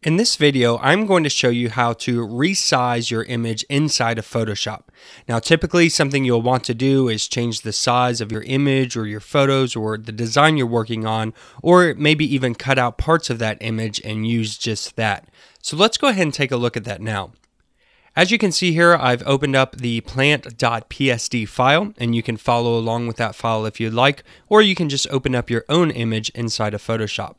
In this video, I'm going to show you how to resize your image inside of Photoshop. Now, typically something you'll want to do is change the size of your image or your photos or the design you're working on, or maybe even cut out parts of that image and use just that. So let's go ahead and take a look at that now. As you can see here, I've opened up the plant.psd file, and you can follow along with that file if you'd like, or you can just open up your own image inside of Photoshop.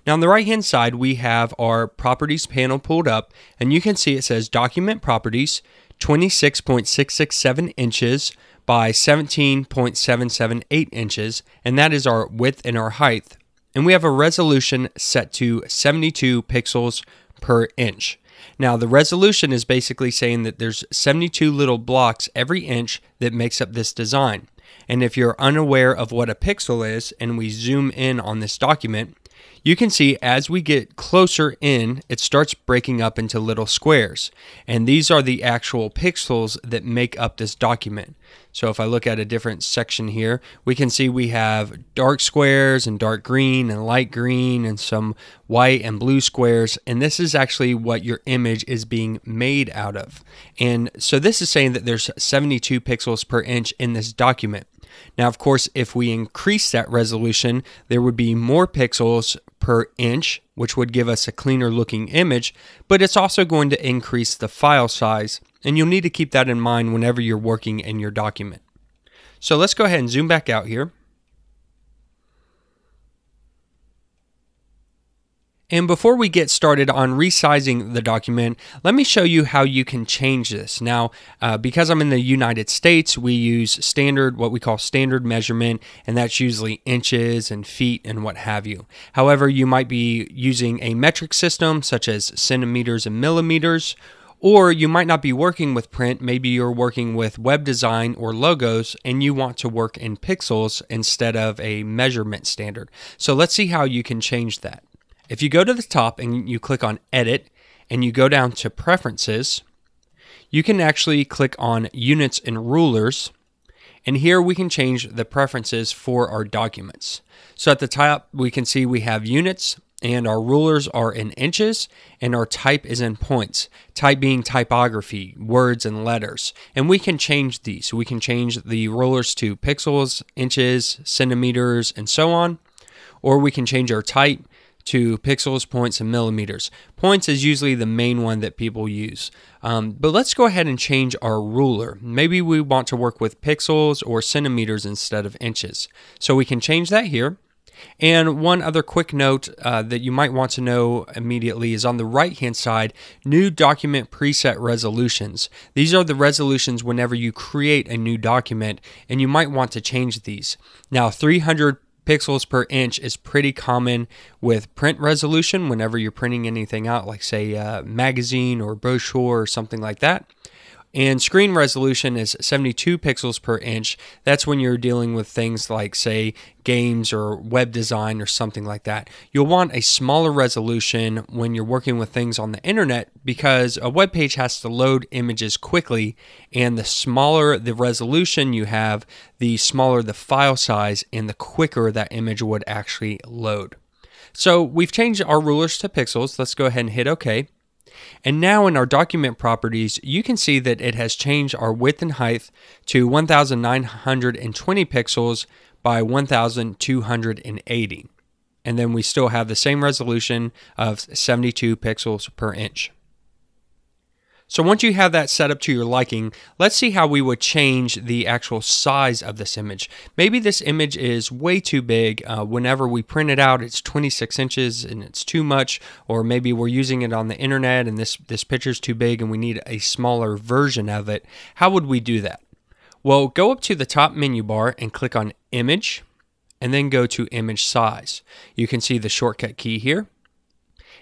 Now on the right hand side, we have our properties panel pulled up, and you can see it says document properties 26.667 inches by 17.778 inches, and that is our width and our height. And we have a resolution set to 72 pixels per inch. Now the resolution is basically saying that there's 72 little blocks every inch that makes up this design. And if you're unaware of what a pixel is, and we zoom in on this document, you can see as we get closer in, it starts breaking up into little squares. And these are the actual pixels that make up this document. So if I look at a different section here, we can see we have dark squares and dark green and light green and some white and blue squares. And this is actually what your image is being made out of. And so this is saying that there's 72 pixels per inch in this document. Now, of course, if we increase that resolution, there would be more pixels per inch, which would give us a cleaner looking image, but it's also going to increase the file size, and you'll need to keep that in mind whenever you're working in your document. So let's go ahead and zoom back out here. And before we get started on resizing the document, let me show you how you can change this. Now, because I'm in the United States, we use what we call standard measurement, and that's usually inches and feet and what have you. However, you might be using a metric system such as centimeters and millimeters, or you might not be working with print. Maybe you're working with web design or logos, and you want to work in pixels instead of a measurement standard. So let's see how you can change that. If you go to the top and you click on Edit and you go down to Preferences, you can actually click on Units and Rulers, and here we can change the preferences for our documents. So at the top we can see we have units, and our rulers are in inches, and our type is in points. Type being typography, words and letters. And we can change these. We can change the rulers to pixels, inches, centimeters, and so on. Or we can change our type to pixels, points, and millimeters. Points is usually the main one that people use. But let's go ahead and change our ruler. Maybe we want to work with pixels or centimeters instead of inches. So we can change that here. And one other quick note that you might want to know immediately is on the right hand side, new document preset resolutions. These are the resolutions whenever you create a new document, and you might want to change these. Now 300 pixels per inch is pretty common with print resolution whenever you're printing anything out, like say a magazine or brochure or something like that. And screen resolution is 72 pixels per inch. That's when you're dealing with things like, say, games or web design or something like that. You'll want a smaller resolution when you're working with things on the internet, because a web page has to load images quickly, and the smaller the resolution you have, the smaller the file size and the quicker that image would actually load. So we've changed our rulers to pixels. Let's go ahead and hit OK. And now in our document properties, you can see that it has changed our width and height to 1920 pixels by 1280. And then we still have the same resolution of 72 pixels per inch. So once you have that set up to your liking, let's see how we would change the actual size of this image. Maybe this image is way too big. Whenever we print it out, it's 26 inches and it's too much, or maybe we're using it on the internet and this picture is too big and we need a smaller version of it. How would we do that? Well, go up to the top menu bar and click on Image, and then go to Image Size. You can see the shortcut key here.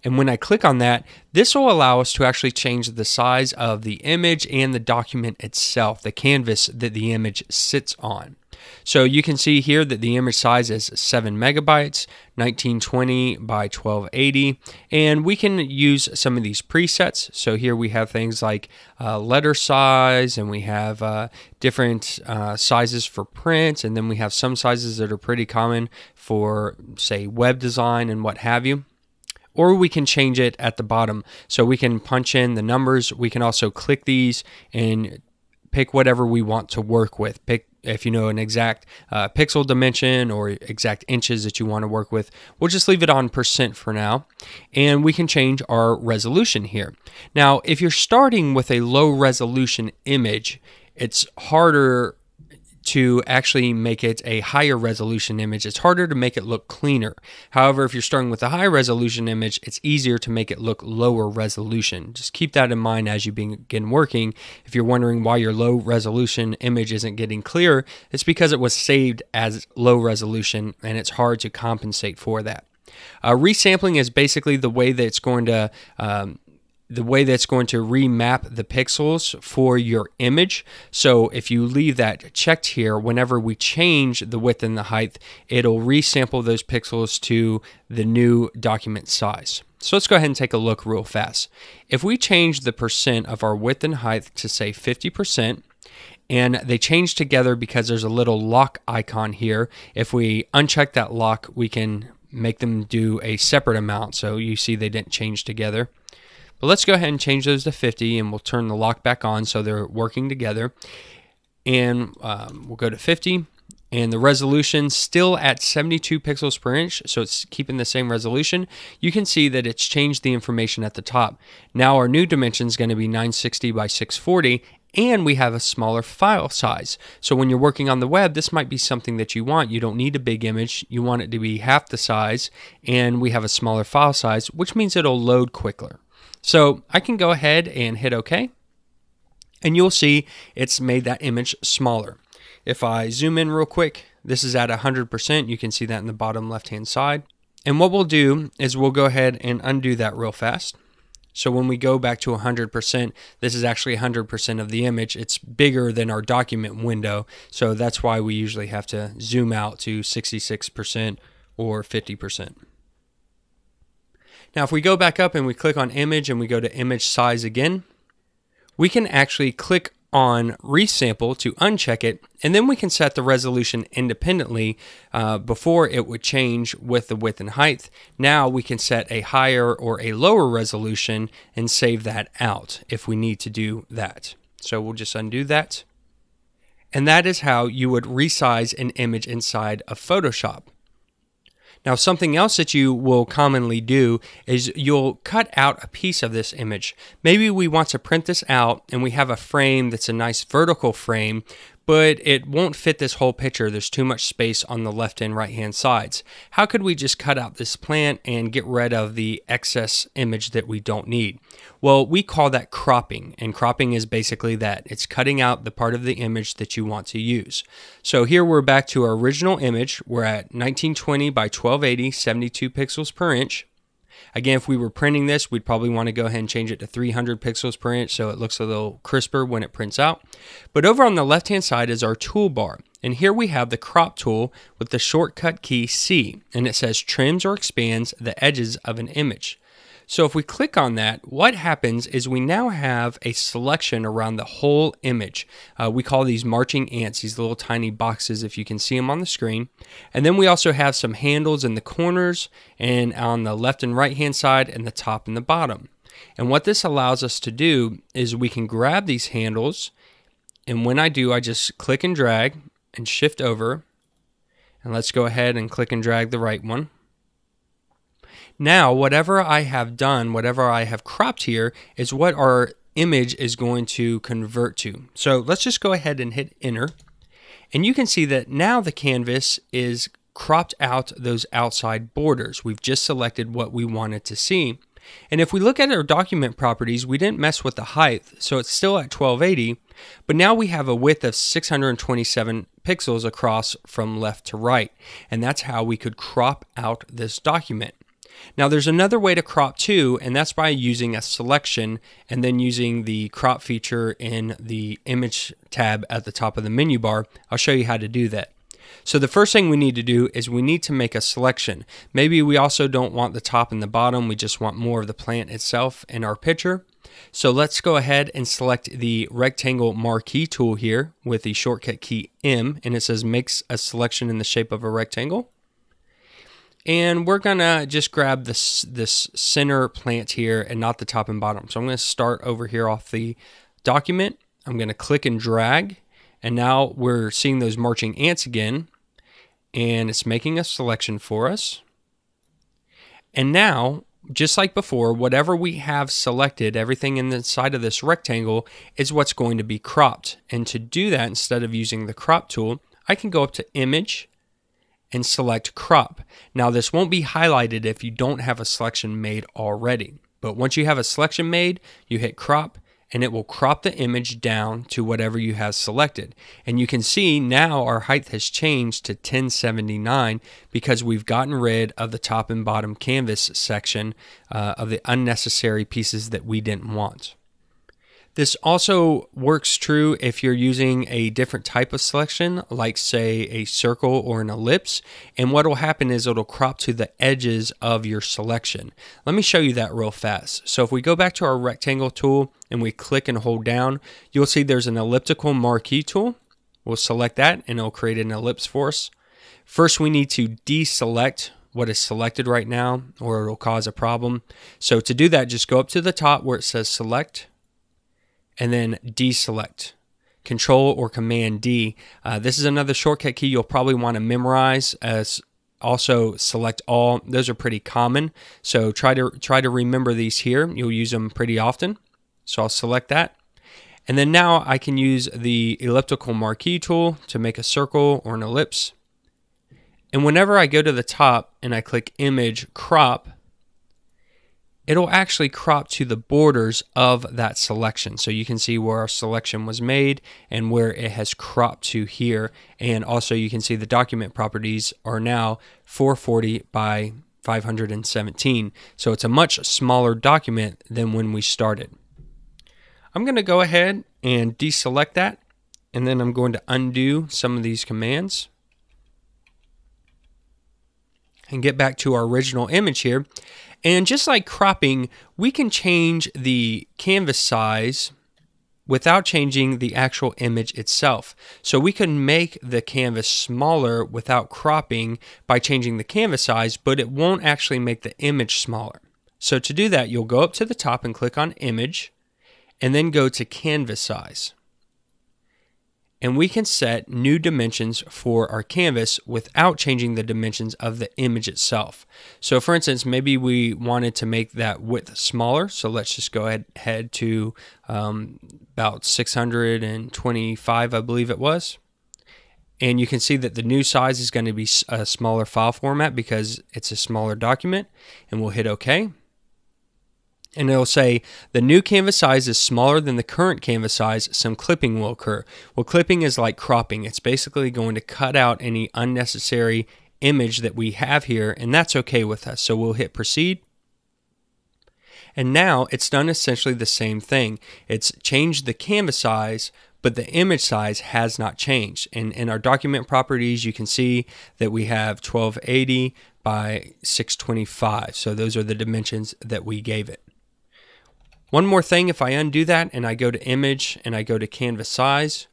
And when I click on that, this will allow us to actually change the size of the image and the document itself, the canvas that the image sits on. So you can see here that the image size is 7 megabytes, 1920 by 1280, and we can use some of these presets. So here we have things like letter size, and we have different sizes for print, and then we have some sizes that are pretty common for, say, web design and what have you. or we can change it at the bottom. So we can punch in the numbers. We can also click these and pick whatever we want to work with. Pick if you know an exact pixel dimension or exact inches that you want to work with. We'll just leave it on % for now, and we can change our resolution here. Now, if you're starting with a low resolution image, it's harder to actually make it a higher resolution image. It's harder to make it look cleaner. However, if you're starting with a high resolution image, it's easier to make it look lower resolution. Just keep that in mind as you begin working. If you're wondering why your low resolution image isn't getting clear, it's because it was saved as low resolution and it's hard to compensate for that. Resampling is basically the way that it's going to remap the pixels for your image. So if you leave that checked here, whenever we change the width and the height, it'll resample those pixels to the new document size. So let's go ahead and take a look real fast. If we change the % of our width and height to say 50%, and they change together because there's a little lock icon here. If we uncheck that lock, we can make them do a separate amount. So you see they didn't change together. But let's go ahead and change those to 50, and we'll turn the lock back on so they're working together. And we'll go to 50, and the resolution still at 72 pixels per inch, so it's keeping the same resolution. You can see that it's changed the information at the top. Now our new dimension is going to be 960 by 640, and we have a smaller file size. So when you're working on the web, this might be something that you want. You don't need a big image. You want it to be half the size, and we have a smaller file size, which means it'll load quicker. So I can go ahead and hit OK, and you'll see it's made that image smaller. If I zoom in real quick, this is at 100%. You can see that in the bottom left-hand side. And what we'll do is we'll go ahead and undo that real fast. So when we go back to 100%, this is actually 100% of the image. It's bigger than our document window, so that's why we usually have to zoom out to 66% or 50%. Now, if we go back up and we click on image and we go to image size again, we can actually click on resample to uncheck it, and then we can set the resolution independently. Before it would change with the width and height. Now we can set a higher or a lower resolution and save that out if we need to do that. So we'll just undo that. And that is how you would resize an image inside of Photoshop. Now, something else that you will commonly do is you'll cut out a piece of this image. Maybe we want to print this out and we have a frame that's a nice vertical frame, but it won't fit this whole picture. There's too much space on the left and right hand sides. How could we just cut out this plant and get rid of the excess image that we don't need? Well, we call that cropping, and cropping is basically that. It's cutting out the part of the image that you want to use. So here we're back to our original image. We're at 1920 by 1280, 72 pixels per inch. Again, if we were printing this, we'd probably want to go ahead and change it to 300 pixels per inch so it looks a little crisper when it prints out. But over on the left-hand side is our toolbar. And here we have the crop tool with the shortcut key C, and it says trims or expands the edges of an image. So if we click on that, what happens is we now have a selection around the whole image. We call these marching ants, these little tiny boxes, if you can see them on the screen. And then we also have some handles in the corners and on the left and right hand side and the top and the bottom. And what this allows us to do is we can grab these handles, and when I do, I just click and drag and shift over. And let's go ahead and click and drag the right one. Now, whatever I have done, whatever I have cropped here, is what our image is going to convert to. So let's just go ahead and hit enter. And you can see that now the canvas is cropped out those outside borders. We've just selected what we wanted to see. And if we look at our document properties, we didn't mess with the height, so it's still at 1280, but now we have a width of 627 pixels across from left to right. And that's how we could crop out this document. Now there's another way to crop too, and that's by using a selection and then using the crop feature in the image tab at the top of the menu bar. I'll show you how to do that. So the first thing we need to do is we need to make a selection. Maybe we also don't want the top and the bottom, we just want more of the plant itself in our picture. So let's go ahead and select the rectangle marquee tool here with the shortcut key M, and it says makes a selection in the shape of a rectangle. And we're gonna just grab this center plant here and not the top and bottom. So I'm gonna start over here off the document. I'm gonna click and drag, and now we're seeing those marching ants again, and it's making a selection for us. And now, just like before, whatever we have selected, everything in the side of this rectangle is what's going to be cropped. And to do that, instead of using the crop tool, I can go up to Image and select Crop. Now this won't be highlighted if you don't have a selection made already. But once you have a selection made, you hit Crop and it will crop the image down to whatever you have selected. And you can see now our height has changed to 1079 because we've gotten rid of the top and bottom canvas section of the unnecessary pieces that we didn't want. This also works true if you're using a different type of selection, like say a circle or an ellipse, and what will happen is it'll crop to the edges of your selection. Let me show you that real fast. So if we go back to our rectangle tool and we click and hold down, you'll see there's an elliptical marquee tool. We'll select that and it'll create an ellipse for us. First we need to deselect what is selected right now, or it'll cause a problem. So to do that, just go up to the top where it says select, and then deselect. Control or Command D. This is another shortcut key you'll probably want to memorize, as also select all. Those are pretty common, so try to remember these here. You'll use them pretty often. So I'll select that. And then now I can use the elliptical marquee tool to make a circle or an ellipse. And whenever I go to the top and I click Image Crop, it'll actually crop to the borders of that selection. So you can see where our selection was made and where it has cropped to here. And also you can see the document properties are now 440 by 517. So it's a much smaller document than when we started. I'm going to go ahead and deselect that, and then I'm going to undo some of these commands and get back to our original image here. And just like cropping, we can change the canvas size without changing the actual image itself. So we can make the canvas smaller without cropping by changing the canvas size, but it won't actually make the image smaller. So to do that, you'll go up to the top and click on Image, and then go to Canvas Size. And we can set new dimensions for our canvas without changing the dimensions of the image itself. So for instance, maybe we wanted to make that width smaller. So let's just go ahead to about 625, I believe it was. And you can see that the new size is going to be a smaller file format because it's a smaller document. And we'll hit OK. And it'll say the new canvas size is smaller than the current canvas size. Some clipping will occur. Well, clipping is like cropping. It's basically going to cut out any unnecessary image that we have here, and that's okay with us. So we'll hit proceed. And now it's done essentially the same thing. It's changed the canvas size, but the image size has not changed. And in our document properties, you can see that we have 1280 by 625. So those are the dimensions that we gave it. One more thing, if I undo that and I go to Image and I go to Canvas Size,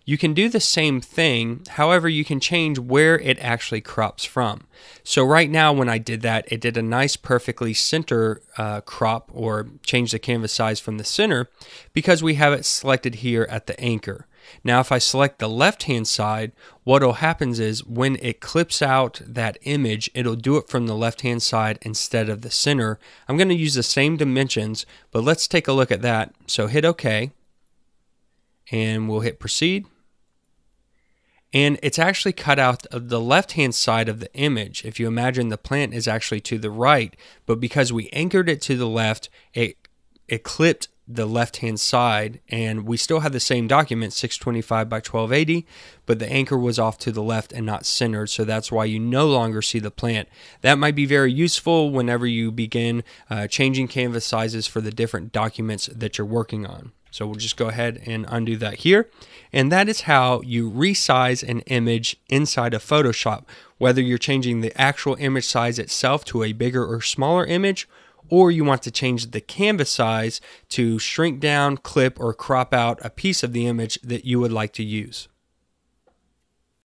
you can do the same thing. However, you can change where it actually crops from. So right now when I did that, it did a nice perfectly center crop, or change the canvas size from the center, because we have it selected here at the anchor. Now if I select the left hand side, what will happen is when it clips out that image, it'll do it from the left hand side instead of the center. I'm going to use the same dimensions, but let's take a look at that. So hit OK, and we'll hit proceed. And it's actually cut out of the left hand side of the image. If you imagine, the plant is actually to the right, but because we anchored it to the left, it clipped the left hand side, and we still have the same document, 625 by 1280, but the anchor was off to the left and not centered, so that's why you no longer see the plant. That might be very useful whenever you begin changing canvas sizes for the different documents that you're working on. So we'll just go ahead and undo that here. And that is how you resize an image inside of Photoshop, whether you're changing the actual image size itself to a bigger or smaller image, or you want to change the canvas size to shrink down, clip, or crop out a piece of the image that you would like to use.